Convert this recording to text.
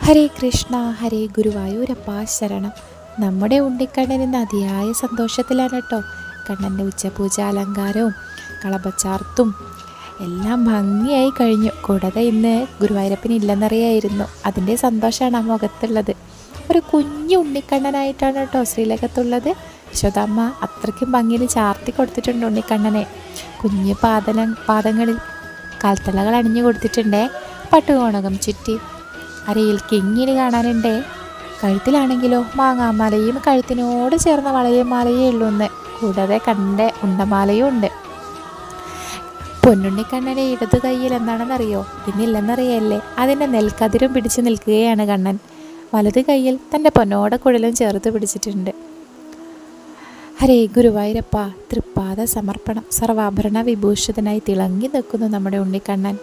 ഹരേ കൃഷ്ണ ഹരേ ഗുരുവായൂരപ്പ ശരണം. നമ്മുടെ ഉണ്ണിക്കണ്ണൻ ഇന്ന് അതിയായ സന്തോഷത്തിലാണ് കേട്ടോ. കണ്ണൻ്റെ ഉച്ചപൂജ അലങ്കാരവും കളഭച്ചാർത്തും എല്ലാം ഭംഗിയായി കഴിഞ്ഞു. കൂടാതെ ഇന്ന് ഗുരുവായൂരപ്പന് ഇല്ലെന്നറിയായിരുന്നു. അതിൻ്റെ സന്തോഷമാണ് ആ മുഖത്തുള്ളത്. ഒരു കുഞ്ഞു ഉണ്ണിക്കണ്ണനായിട്ടാണ് കേട്ടോ ശ്രീലകത്തുള്ളത്. യശോദാമ്മ അത്രയ്ക്കും ഭംഗിയിൽ ചാർത്തി കൊടുത്തിട്ടുണ്ട് ഉണ്ണിക്കണ്ണനെ. കുഞ്ഞു പാദങ്ങളിൽ കാൽത്തളകൾ അണിഞ്ഞു കൊടുത്തിട്ടുണ്ടേ. പട്ടുകോണകം ചുറ്റി അരയിൽ കിങ്ങിണി കാണാനുണ്ടേ. കഴുത്തിലാണെങ്കിലോ മാങ്ങാമാലയും കഴുത്തിനോട് ചേർന്ന വളയും മാലയേ ഉള്ളൂ എന്ന്. കൂടാതെ കണ്ണൻ്റെ ഉണ്ടമാലയും ഉണ്ട്. പൊന്നുണ്ണിക്കണ്ണൻ്റെ ഇടതു കൈയിൽ എന്താണെന്നറിയോ? ഇന്നില്ലെന്നറിയല്ലേ? അതിൻ്റെ നെൽക്കതിരും പിടിച്ചു നിൽക്കുകയാണ് കണ്ണൻ. വലതു കൈയിൽ തൻ്റെ പൊന്നോട കുഴലും ചേർത്ത് പിടിച്ചിട്ടുണ്ട്. ഹരേ ഗുരുവായൂരപ്പ തൃപ്പാദ സമർപ്പണം. സർവാഭരണ വിഭൂഷിതനായി തിളങ്ങി നിൽക്കുന്നു നമ്മുടെ ഉണ്ണിക്കണ്ണൻ.